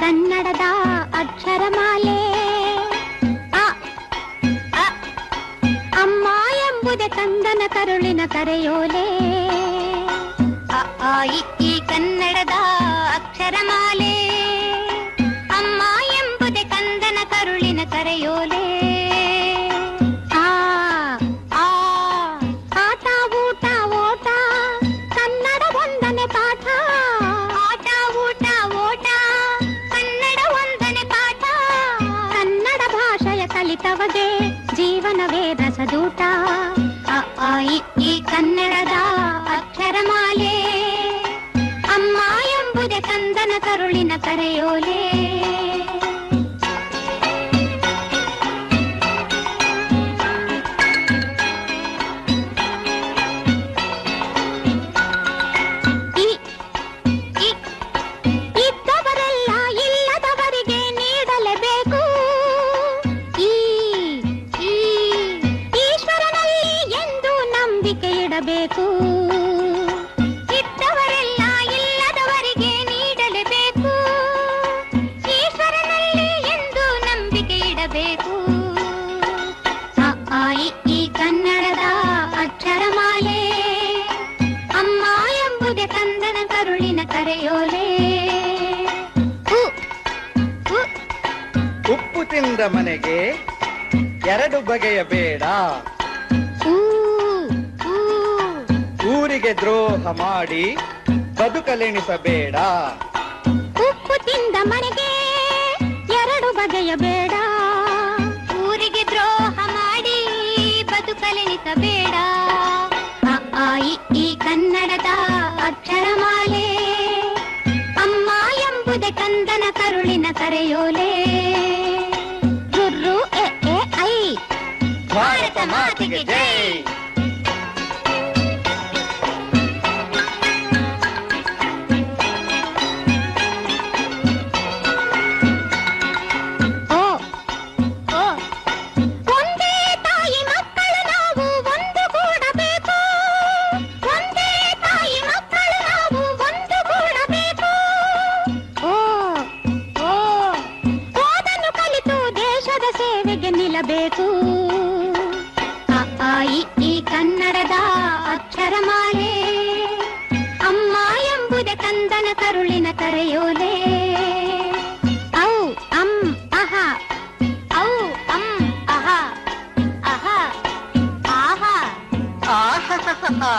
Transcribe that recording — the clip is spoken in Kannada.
ಕನ್ನಡದ ಅಕ್ಷರಮಾಲೆ ಅ ಅ ಅಮ್ಮ ಎಂಬುದೇ ಕಂದನ ಕರುಳಿನ ಕರೆಯೋಲೆ ಅ ಆ ಇ ಈ ಕನ್ನಡದ ಅಕ್ಷರಮಾಲೆ ಅಮ್ಮ ಎಂಬುದೇ ಕಂದನ ಕರುಳಿನ ಕರೆಯೋಲೆ ಕಲಿತವಗೆ ಜೀವನವೇ ರಸದೂಟ ಅ ಆ ಇ ಈ ಕನ್ನಡದ ಅಕ್ಷರಮಾಲೆ ಅಮ್ಮ ಎಂಬುದೇ ಕಂದನ ಕರುಳಿನ ಕರೆಯೋಲೆ ಇದ್ದವರೆಲ್ಲ ಇಲ್ಲದವರಿಗೆ ನೀಡಲೇಬೇಕು ಇಡಬೇಕು ಇದ್ದವರೆಲ್ಲ ಇಲ್ಲದವರಿಗೆ ನೀಡಲೇಬೇಕು ಈಶ್ವರನಲ್ಲಿ ಎಂದು ನಂಬಿಕೆ ಇಡಬೇಕು ಅ ಆ ಇ ಈ ಕನ್ನಡದ ಅಕ್ಷರಮಾಲೆ ಅಮ್ಮ ಎಂಬುದೇ ಕಂದನ ಕರುಳಿನ ಕರೆಯೋಲೆ ಉಪ್ಪು ತಿಂದ ಮನೆಗೆ ಎರಡು ಬಗೆಯ ಬೇಡ ಊರಿಗೆ ದ್ರೋಹ ಮಾಡಿ ಬದುಕಲೆಣಿಸಬೇಡ ಉಪ್ಪು ತಿಂದ ಮನೆಗೆ ಎರಡು ಬಗೆಯ ಬೇಡ ಊರಿಗೆ ದ್ರೋಹ ಮಾಡಿ ಬದುಕಲೆಣಿಸಬೇಡ ಅ ಆ ಇ ಈ ಕನ್ನಡದ ಅಕ್ಷರಮಾಲೆ ಅಮ್ಮ ಎಂಬುದೇ ಕಂದನ ಕರುಳಿನ ಕರೆಯೋಲೆ ರುರ್ರು ಎ ಎ ಐ ಭಾರತ ಮಾತೆಗೆ ಜೈ. ನಿಲ್ಲಬೇಕು ಅ ಆ ಇ ಈ ಕನ್ನಡದ ಅಕ್ಷರಮಾಲೆ ಅಮ್ಮ ಎಂಬುದೇ ಕಂದನ ಕರುಳಿನ ಕರೆಯೋಲೆ ಔ ಅಂ ಅಹ ಔ ಅಂ ಅಹ ಅಹ ಆಹ ಆಹಾ